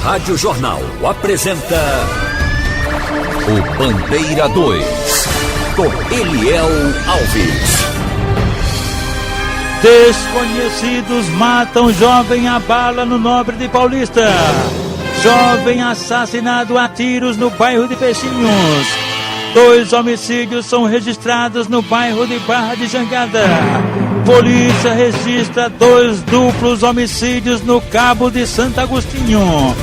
Rádio Jornal apresenta o Bandeira 2, com Eliel Alves. Desconhecidos matam jovem a bala no Nobre de Paulista. Jovem assassinado a tiros no bairro de Peixinhos. 2 homicídios são registrados no bairro de Barra de Jangada. Polícia registra 2 duplos homicídios no Cabo de Santo Agostinho.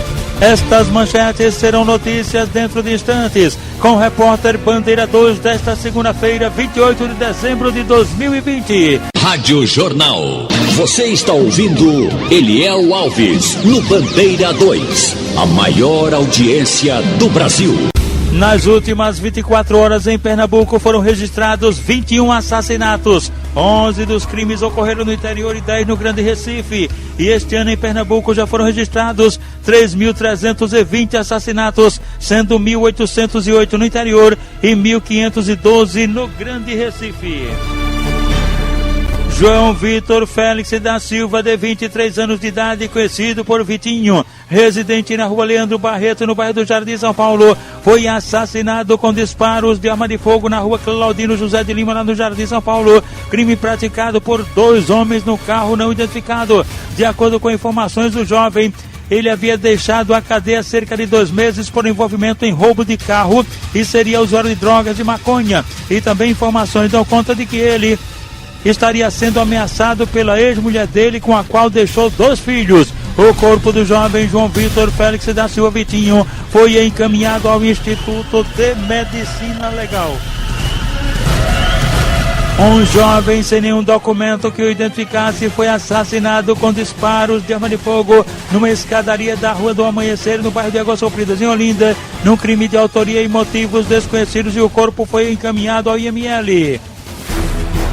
Estas manchetes serão notícias dentro de instantes, com o repórter Bandeira 2 desta segunda-feira, 28 de dezembro de 2020. Rádio Jornal. Você está ouvindo Eliel Alves no Bandeira 2, a maior audiência do Brasil. Nas últimas 24 horas em Pernambuco foram registrados 21 assassinatos. 11 dos crimes ocorreram no interior e 10 no Grande Recife. E este ano em Pernambuco já foram registrados 3.320 assassinatos, sendo 1.808 no interior e 1.512 no Grande Recife. João Vitor Félix da Silva, de 23 anos de idade, conhecido por Vitinho, residente na rua Leandro Barreto, no bairro do Jardim São Paulo, foi assassinado com disparos de arma de fogo na rua Claudino José de Lima, lá no Jardim São Paulo. Crime praticado por 2 homens no carro não identificado. De acordo com informações do jovem, ele havia deixado a cadeia há cerca de 2 meses por envolvimento em roubo de carro e seria usuário de drogas de maconha. E também informações dão conta de que ele estaria sendo ameaçado pela ex-mulher dele, com a qual deixou 2 filhos. O corpo do jovem João Vitor Félix da Silva Vitinho foi encaminhado ao Instituto de Medicina Legal. Um jovem sem nenhum documento que o identificasse foi assassinado com disparos de arma de fogo numa escadaria da Rua do Amanhecer, no bairro de Águas Compridas, em Olinda, num crime de autoria e motivos desconhecidos, e o corpo foi encaminhado ao IML.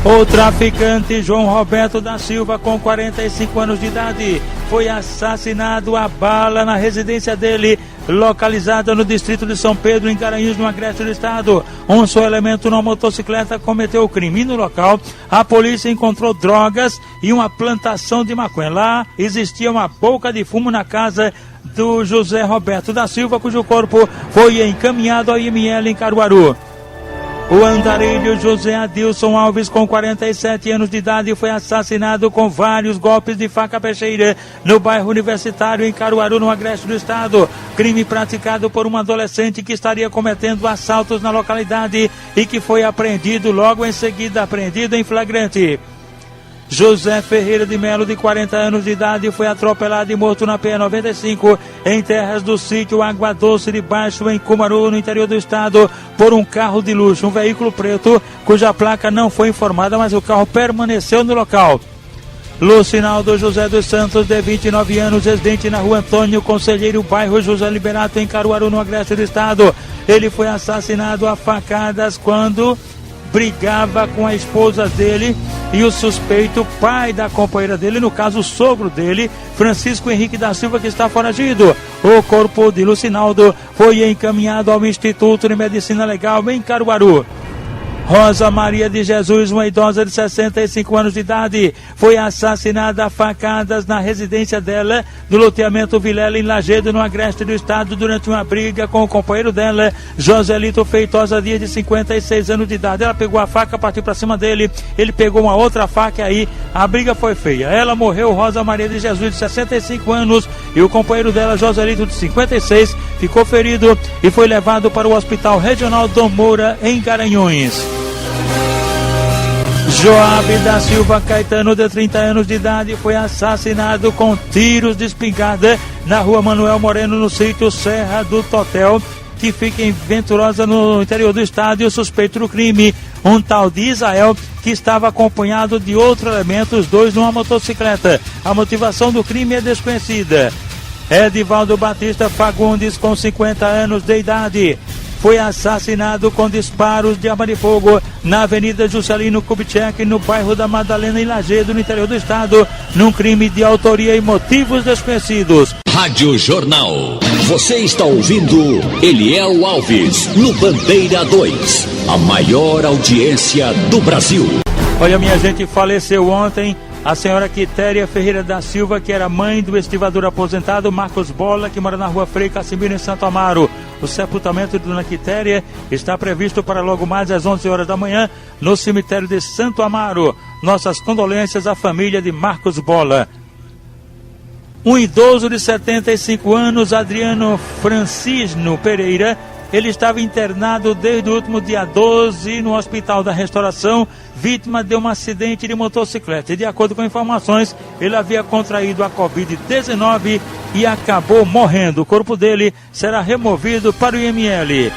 O traficante João Roberto da Silva, com 45 anos de idade, foi assassinado a bala na residência dele, localizada no distrito de São Pedro, em Garanhuns, no agreste do estado. Um só elemento numa motocicleta cometeu o crime. No local, a polícia encontrou drogas e uma plantação de maconha. Lá existia uma boca de fumo na casa do José Roberto da Silva, cujo corpo foi encaminhado ao IML em Caruaru. O andarilho José Adilson Alves, com 47 anos de idade, foi assassinado com vários golpes de faca peixeira no bairro Universitário, em Caruaru, no agreste do estado. Crime praticado por um adolescente que estaria cometendo assaltos na localidade e que foi apreendido logo em seguida, apreendido em flagrante. José Ferreira de Melo, de 40 anos de idade, foi atropelado e morto na PE-95 em terras do sítio Água Doce de Baixo, em Cumaru, no interior do estado, por um carro de luxo, um veículo preto, cuja placa não foi informada, mas o carro permaneceu no local. Lucinaldo José dos Santos, de 29 anos, residente na rua Antônio Conselheiro, bairro José Liberato, em Caruaru, no agreste do estado. Ele foi assassinado a facadas quando brigava com a esposa dele e o suspeito, pai da companheira dele, no caso o sogro dele, Francisco Henrique da Silva, que está foragido. O corpo de Lucinaldo foi encaminhado ao Instituto de Medicina Legal em Caruaru. Rosa Maria de Jesus, uma idosa de 65 anos de idade, foi assassinada a facadas na residência dela, no loteamento Vilela, em Lagedo, no agreste do estado, durante uma briga com o companheiro dela, Joselito Feitosa Dias, de 56 anos de idade. Ela pegou a faca, partiu para cima dele, ele pegou uma outra faca e aí a briga foi feia. Ela morreu, Rosa Maria de Jesus, de 65 anos, e o companheiro dela, Joselito, de 56, ficou ferido e foi levado para o Hospital Regional Dom Moura, em Garanhuns. Joabe da Silva Caetano, de 30 anos de idade, foi assassinado com tiros de espingarda na rua Manuel Moreno, no sítio Serra do Totel, que fica em Venturosa, no interior do estado. E o suspeito do crime, um tal de Israel, que estava acompanhado de outro elemento, os 2 numa motocicleta. A motivação do crime é desconhecida. Edivaldo Batista Fagundes, com 50 anos de idade, foi assassinado com disparos de arma de fogo na Avenida Juscelino Kubitschek, no bairro da Madalena, em Lagedo, no interior do estado, num crime de autoria e motivos desconhecidos. Rádio Jornal. Você está ouvindo Eliel Alves no Bandeira 2, a maior audiência do Brasil. Olha, minha gente, faleceu ontem A senhora Quitéria Ferreira da Silva, que era mãe do estivador aposentado Marcos Bola, que mora na rua Frei Casimiro, em Santo Amaro. O sepultamento de Dona Quitéria está previsto para logo mais às 11 horas da manhã no cemitério de Santo Amaro. Nossas condolências à família de Marcos Bola. Um idoso de 75 anos, Adriano Francisno Pereira, ele estava internado desde o último dia 12 no Hospital da Restauração, vítima de um acidente de motocicleta. E de acordo com informações, ele havia contraído a Covid-19 e acabou morrendo. O corpo dele será removido para o IML.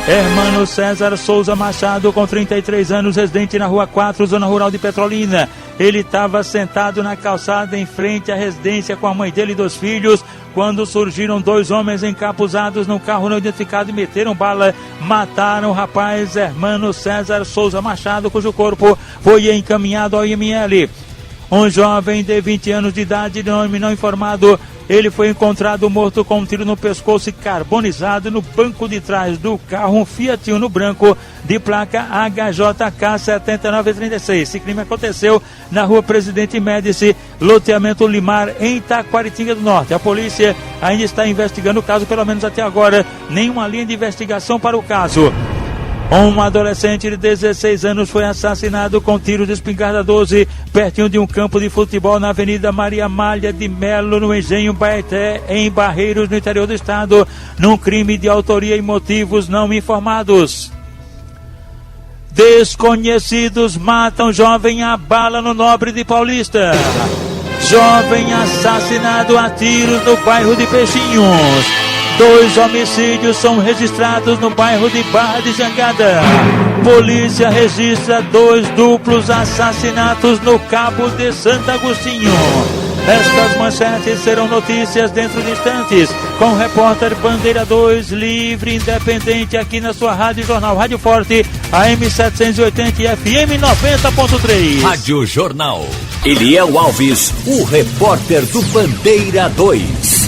Hermano César Souza Machado, com 33 anos, residente na Rua 4, Zona Rural de Petrolina. Ele estava sentado na calçada em frente à residência com a mãe dele e 2 filhos, quando surgiram 2 homens encapuzados num carro não identificado e meteram bala, mataram o rapaz Hermano César Souza Machado, cujo corpo foi encaminhado ao IML. Um jovem de 20 anos de idade, de nome não informado, ele foi encontrado morto com um tiro no pescoço e carbonizado no banco de trás do carro, um Fiat Uno branco de placa HJK 7936. Esse crime aconteceu na rua Presidente Médici, loteamento Limar, em Taquaritinga do Norte. A polícia ainda está investigando o caso, pelo menos até agora, nenhuma linha de investigação para o caso. Um adolescente de 16 anos foi assassinado com tiro de espingarda 12, pertinho de um campo de futebol na Avenida Maria Amália de Melo, no Engenho Baeté, em Barreiros, no interior do estado, num crime de autoria e motivos não informados. Desconhecidos matam jovem a bala no Nobre de Paulista. Jovem assassinado a tiros no bairro de Peixinhos. 2 homicídios são registrados no bairro de Barra de Jangada. Polícia registra 2 duplos assassinatos no Cabo de Santo Agostinho. Estas manchetes serão notícias dentro de instantes, com o repórter Bandeira 2, livre, independente, aqui na sua Rádio Jornal, Rádio Forte, AM 780 e FM 90.3. Rádio Jornal. Eliel Alves, o repórter do Bandeira 2.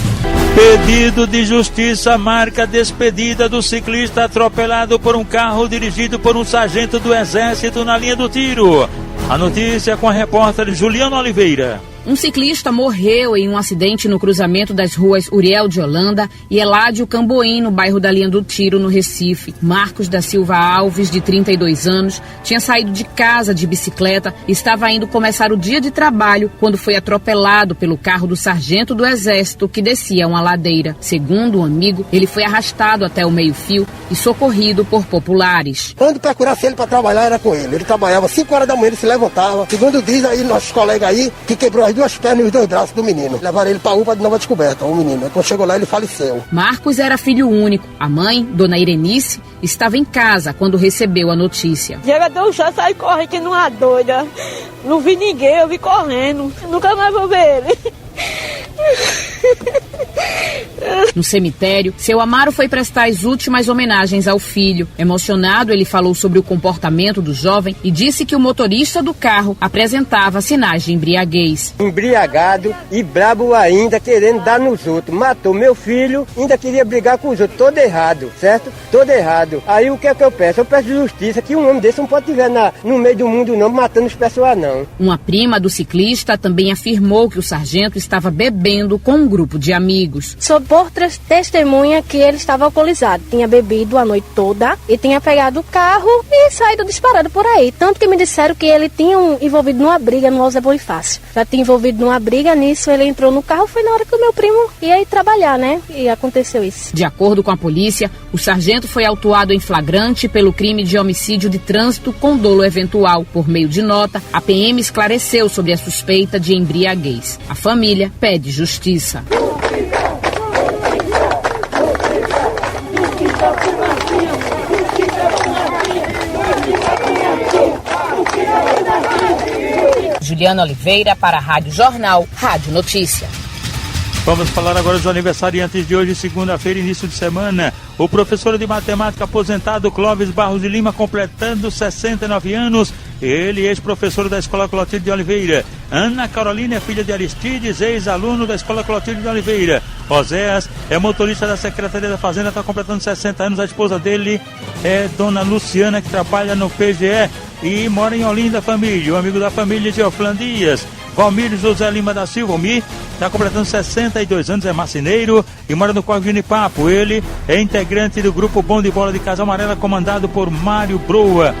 Pedido de justiça marca despedida do ciclista atropelado por um carro dirigido por um sargento do Exército na linha do tiro. A notícia com a repórter Juliana Oliveira. Um ciclista morreu em um acidente no cruzamento das ruas Uriel de Holanda e Eládio Camboim, no bairro da Linha do Tiro, no Recife. Marcos da Silva Alves, de 32 anos, tinha saído de casa de bicicleta e estava indo começar o dia de trabalho quando foi atropelado pelo carro do sargento do Exército que descia uma ladeira. Segundo um amigo, ele foi arrastado até o meio-fio e socorrido por populares. Quando procurasse ele para trabalhar, era com ele. Ele trabalhava 5 horas da manhã, ele se levantava. Segundo diz aí, nossos colegas aí, que quebrou as 2 pernas e os 2 braços do menino. Levaram ele para UPA de Nova Descoberta, o menino. Quando chegou lá, ele faleceu. Marcos era filho único. A mãe, dona Irenice, estava em casa quando recebeu a notícia. Chega deu um chá, sai correndo que não é doida. Não vi ninguém, eu vi correndo. Nunca mais vou ver ele. No cemitério, seu Amaro foi prestar as últimas homenagens ao filho. Emocionado, ele falou sobre o comportamento do jovem e disse que o motorista do carro apresentava sinais de embriaguez. Embriagado e brabo ainda, querendo dar nos outros. Matou meu filho, ainda queria brigar com os outros. Todo errado, certo? Todo errado. Aí o que é que eu peço? Eu peço justiça, que um homem desse não pode estiver no meio do mundo não, matando as pessoas não. Uma prima do ciclista também afirmou que o sargento estava bebendo com um grupo de amigos. Sob por testemunha que ele estava alcoolizado, tinha bebido a noite toda e tinha pegado o carro e saído disparado por aí. Tanto que me disseram que ele tinha envolvido numa briga no José Bonifácio. Já tinha envolvido numa briga, nisso ele entrou no carro, foi na hora que o meu primo ia ir trabalhar, né? E aconteceu isso. De acordo com a polícia, o sargento foi autuado em flagrante pelo crime de homicídio de trânsito com dolo eventual. Por meio de nota, a PM esclareceu sobre a suspeita de embriaguez. A família pede justiça. Juliana Oliveira para a Rádio Jornal, Rádio Notícia. Vamos falar agora dos aniversariantes de hoje, segunda-feira, início de semana. O professor de matemática aposentado Clóvis Barros de Lima, completando 69 anos. Ele, ex-professor da Escola Clotilde de Oliveira. Ana Carolina é filha de Aristides, ex-aluno da Escola Clotilde de Oliveira. Oséias é motorista da Secretaria da Fazenda, está completando 60 anos. A esposa dele é dona Luciana, que trabalha no PGE e mora em Olinda, família. O amigo da família, Geoflan Dias. Valmir José Lima da Silva. Valmir está completando 62 anos, é marceneiro e mora no Córrego de Junipapo. Ele é integrante do grupo Bom de Bola de Casa Amarela, comandado por Mário Broa.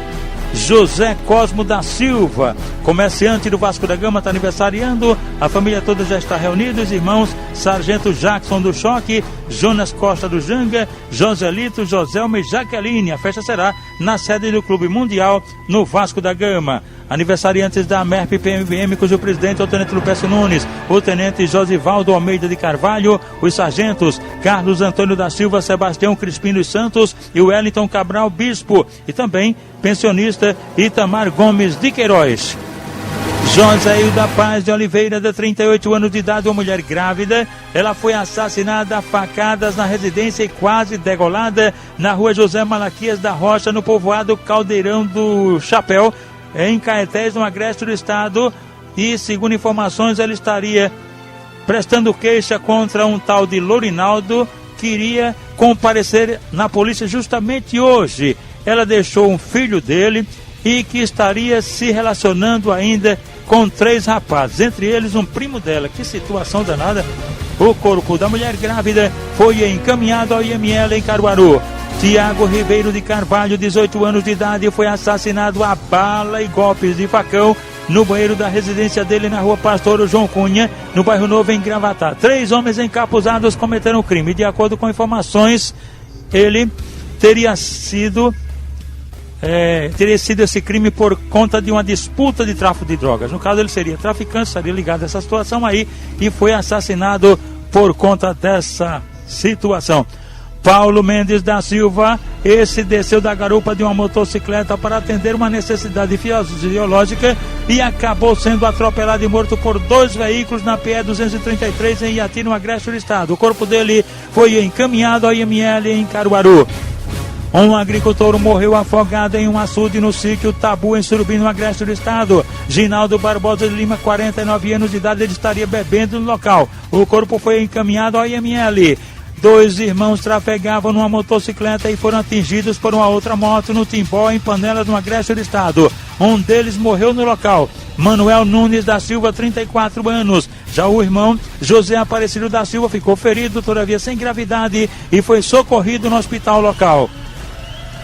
José Cosmo da Silva, comerciante do Vasco da Gama, está aniversariando. A família toda já está reunida. Os irmãos Sargento Jackson do Choque, Jonas Costa do Janga, Joselito, Joselma e Jaqueline. A festa será na sede do Clube Mundial, no Vasco da Gama. Aniversariantes da MERP PMBM, cujo presidente é o Tenente Lupécio Nunes, o Tenente Josivaldo Almeida de Carvalho, os sargentos Carlos Antônio da Silva, Sebastião Crispim dos Santos e Wellington Cabral Bispo, e também pensionista Itamar Gomes de Queiroz. Joséilda Paz de Oliveira, de 38 anos de idade, uma mulher grávida. Ela foi assassinada a facadas na residência e quase degolada na rua José Malaquias da Rocha, no povoado Caldeirão do Chapéu, em Caetés, no Agreste do Estado. E, segundo informações, ela estaria prestando queixa contra um tal de Lourinaldo, que iria comparecer na polícia justamente hoje. Ela deixou um filho dele e que estaria se relacionando ainda com 3 rapazes, entre eles um primo dela. Que situação danada. O corpo da mulher grávida foi encaminhado ao IML em Caruaru. Tiago Ribeiro de Carvalho, 18 anos de idade, foi assassinado a bala e golpes de facão no banheiro da residência dele na rua Pastor João Cunha, no bairro Novo, em Gravatá. 3 homens encapuzados cometeram o crime. De acordo com informações, ele teria sido esse crime por conta de uma disputa de tráfico de drogas. No caso, ele seria traficante, estaria ligado a essa situação aí e foi assassinado por conta dessa situação. Paulo Mendes da Silva, esse desceu da garupa de uma motocicleta para atender uma necessidade fisiológica e acabou sendo atropelado e morto por 2 veículos na PE 233 em Iati, no Agreste do Estado. O corpo dele foi encaminhado ao IML em Caruaru. Um agricultor morreu afogado em um açude no sítio Tabu, em Surubim, no Agreste do Estado. Ginaldo Barbosa de Lima, 49 anos de idade, ele estaria bebendo no local. O corpo foi encaminhado ao IML. 2 irmãos trafegavam numa motocicleta e foram atingidos por uma outra moto no Timbó, em Panelas, no Agreste do Estado. Um deles morreu no local. Manuel Nunes da Silva, 34 anos. Já o irmão José Aparecido da Silva ficou ferido, todavia sem gravidade, e foi socorrido no hospital local.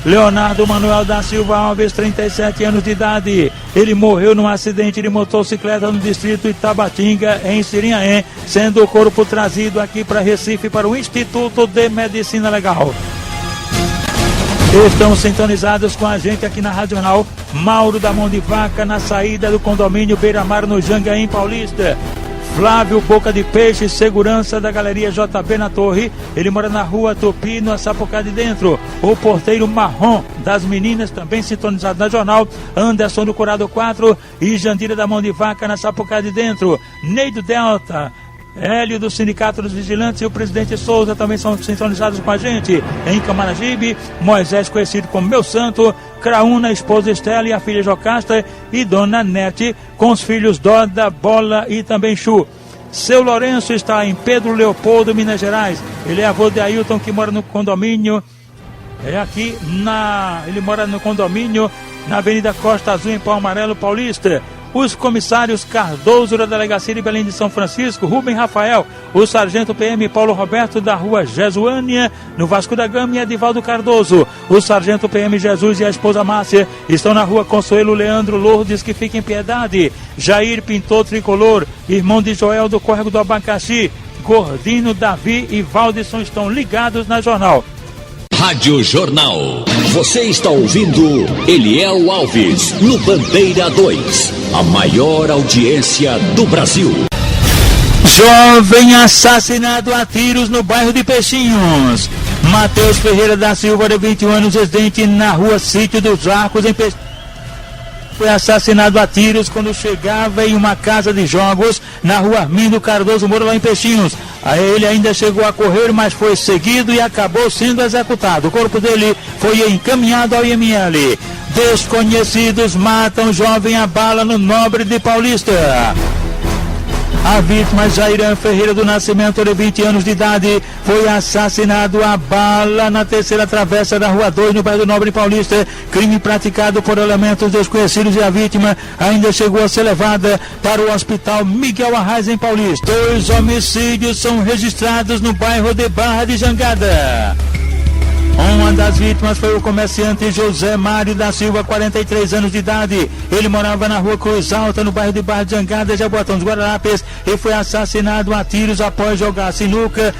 Leonardo Manuel da Silva Alves, 37 anos de idade. Ele morreu num acidente de motocicleta no distrito Itabatinga, em Sirinhaém, sendo o corpo trazido aqui para Recife para o Instituto de Medicina Legal. Estão sintonizados com a gente aqui na Rádio Jornal. Mauro da Mão de Vaca, na saída do condomínio Beira Mar, no Jangaim Paulista. Flávio Boca de Peixe, segurança da Galeria JB na Torre. Ele mora na rua Tupi, no Sapucá de Dentro. O porteiro Marrom das Meninas, também sintonizado na Jornal. Anderson do Curado 4 e Jandira da Mão de Vaca, na Sapucá de Dentro. Neido Delta, Hélio do Sindicato dos Vigilantes e o presidente Souza também são sintonizados com a gente. Em Camaragibe, Moisés, conhecido como Meu Santo, Craúna, esposa Estela e a filha Jocasta, e Dona Nete, com os filhos Doda, Bola e também Chu. Seu Lourenço está em Pedro Leopoldo, Minas Gerais. Ele é avô de Ailton, que mora no condomínio. Ele mora no condomínio na Avenida Costa Azul, em Pau Amarelo, Paulista. Os comissários Cardoso, da Delegacia de Belém de São Francisco, Rubem Rafael, o sargento PM Paulo Roberto, da rua Jesuânia, no Vasco da Gama, e Edivaldo Cardoso. O sargento PM Jesus e a esposa Márcia estão na rua Consuelo Leandro Lourdes, que fica em Piedade. Jair Pintor Tricolor, irmão de Joel do Córrego do Abacaxi, Gordino, Davi e Valdisson estão ligados na Jornal. Rádio Jornal. Você está ouvindo Eliel Alves no Bandeira 2, a maior audiência do Brasil. Jovem assassinado a tiros no bairro de Peixinhos. Matheus Ferreira da Silva, de 21 anos, residente na rua Sítio dos Arcos, em Peixinhos, foi assassinado a tiros quando chegava em uma casa de jogos na rua Armindo Cardoso Moura, lá em Peixinhos. Ele ainda chegou a correr, mas foi seguido e acabou sendo executado. O corpo dele foi encaminhado ao IML. Desconhecidos matam jovem a bala no Nobre de Paulista. A vítima, Jairan Ferreira do Nascimento, de 20 anos de idade, foi assassinado a bala na terceira travessa da Rua 2, no bairro do Nobre Paulista. Crime praticado por elementos desconhecidos, e a vítima ainda chegou a ser levada para o Hospital Miguel Arraes, em Paulista. 2 homicídios são registrados no bairro de Barra de Jangada. Uma das vítimas foi o comerciante José Mário da Silva, 43 anos de idade. Ele morava na Rua Cruz Alta, no bairro de Barra de Jangada, Jaboatão dos Guararapes, e foi assassinado a tiros após jogar sinuca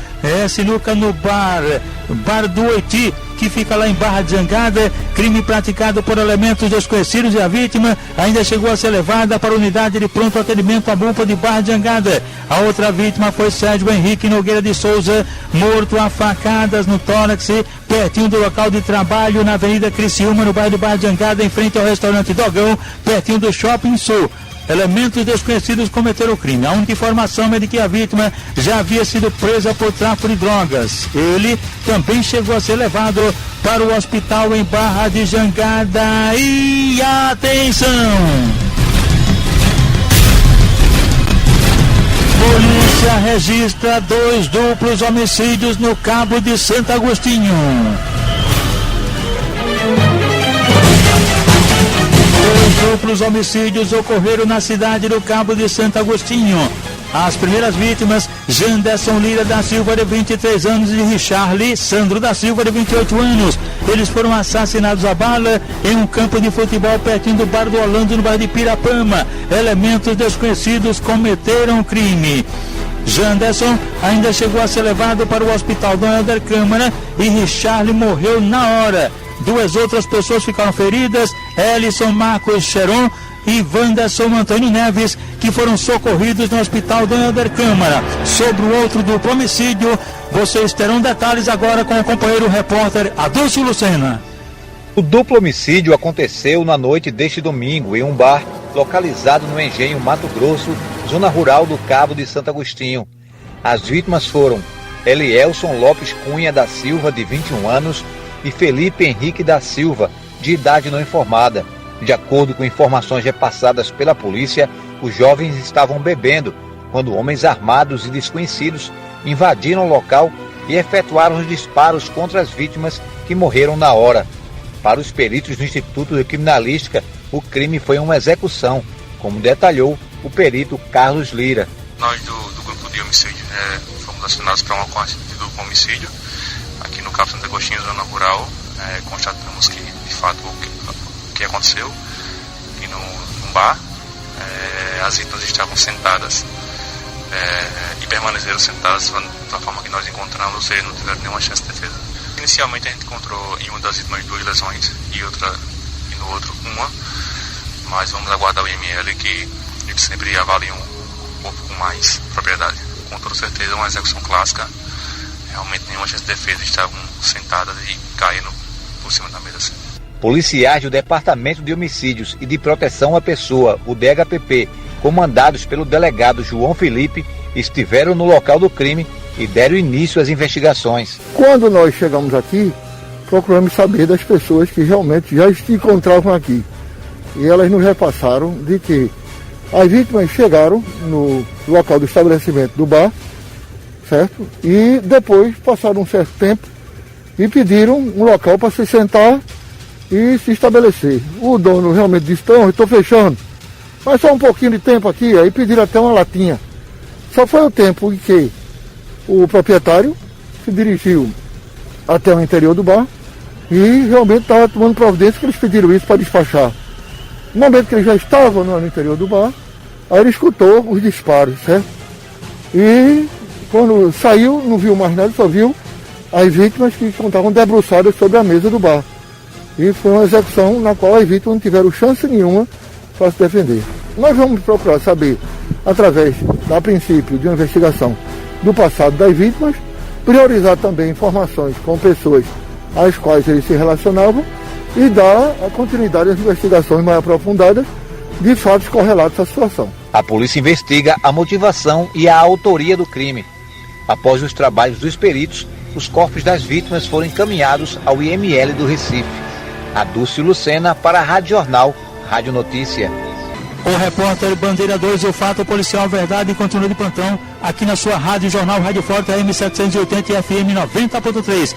no bar do Oiti, que fica lá em Barra de Jangada. Crime praticado por elementos desconhecidos, e a vítima ainda chegou a ser levada para a unidade de pronto atendimento à BUPA de Barra de Jangada. A outra vítima foi Sérgio Henrique Nogueira de Souza, morto a facadas no tórax, pertinho do local de trabalho, na Avenida Criciúma, no bairro de Barra de Jangada, em frente ao restaurante Dogão, pertinho do Shopping Sul. Elementos desconhecidos cometeram o crime. A única informação é de que a vítima já havia sido presa por tráfico de drogas. Ele também chegou a ser levado para o hospital em Barra de Jangada. E atenção! Polícia registra 2 duplos homicídios no Cabo de Santo Agostinho. 2 duplos homicídios ocorreram na cidade do Cabo de Santo Agostinho. As primeiras vítimas, Janderson Lira da Silva, de 23 anos, e Richarli Sandro da Silva, de 28 anos. Eles foram assassinados a bala em um campo de futebol pertinho do Bar do Orlando, no bairro de Pirapama. Elementos desconhecidos cometeram o crime. Janderson ainda chegou a ser levado para o hospital Dom Helder Câmara, e Richarli morreu na hora. 2 outras pessoas ficaram feridas, Ellison Marcos Cheron e Wanderson Antônio Neves, que foram socorridos no hospital Dom Helder Câmara. Sobre o outro duplo homicídio, vocês terão detalhes agora com o companheiro repórter Adúlcio Lucena. O duplo homicídio aconteceu na noite deste domingo em um bar localizado no Engenho Mato Grosso, zona rural do Cabo de Santo Agostinho. As vítimas foram Elielson Lopes Cunha da Silva, de 21 anos, e Felipe Henrique da Silva, de idade não informada. De acordo com informações repassadas pela polícia, os jovens estavam bebendo quando homens armados e desconhecidos invadiram o local e efetuaram os disparos contra as vítimas, que morreram na hora. Para os peritos do Instituto de Criminalística, o crime foi uma execução, como detalhou o perito Carlos Lira. Nós do grupo de homicídio fomos acionados para uma ocorrência de duplo homicídio aqui no Cabo Santo Agostinho, zona rural. Constatamos que, de fato, o que aconteceu aqui num bar, as vítimas estavam sentadas e permaneceram sentadas da forma que nós encontramos, ou seja, não tiveram nenhuma chance de defesa. Inicialmente a gente encontrou em uma das vítimas 2 lesões e no outro uma, mas vamos aguardar o IML, que eles sempre avaliam o corpo com mais propriedade. Com toda certeza uma execução clássica, realmente nenhuma chance de defesa, estavam sentadas e caíram por cima da mesa. Policiais do Departamento de Homicídios e de Proteção à Pessoa, o DHPP, comandados pelo delegado João Felipe, estiveram no local do crime e deram início às investigações. Quando nós chegamos aqui, procuramos saber das pessoas que realmente já se encontravam aqui. E elas nos repassaram de que as vítimas chegaram no local do estabelecimento do bar, certo? E depois passaram um certo tempo e pediram um local para se sentar e se estabelecer. O dono realmente disse: eu estou fechando, mas só um pouquinho de tempo aqui. Aí pediram até uma latinha. Só foi o tempo em que o proprietário se dirigiu até o interior do bar e realmente estava tomando providência, que eles pediram isso para despachar. No momento que ele já estava no interior do bar, aí ele escutou os disparos, certo? E quando saiu, não viu mais nada, só viu as vítimas que estavam debruçadas sobre a mesa do bar. E foi uma execução na qual as vítimas não tiveram chance nenhuma para se defender. Nós vamos procurar saber, através, a princípio, de uma investigação do passado das vítimas, priorizar também informações com pessoas às quais eles se relacionavam e dar a continuidade às investigações mais aprofundadas de fatos correlatos à situação. A polícia investiga a motivação e a autoria do crime. Após os trabalhos dos peritos, os corpos das vítimas foram encaminhados ao IML do Recife. Adúlcio Lucena para a Rádio Jornal, Rádio Notícia. O repórter Bandeira 2, o fato policial verdade continua de plantão aqui na sua rádio Jornal Rádio Forte AM 780 e FM 90.3.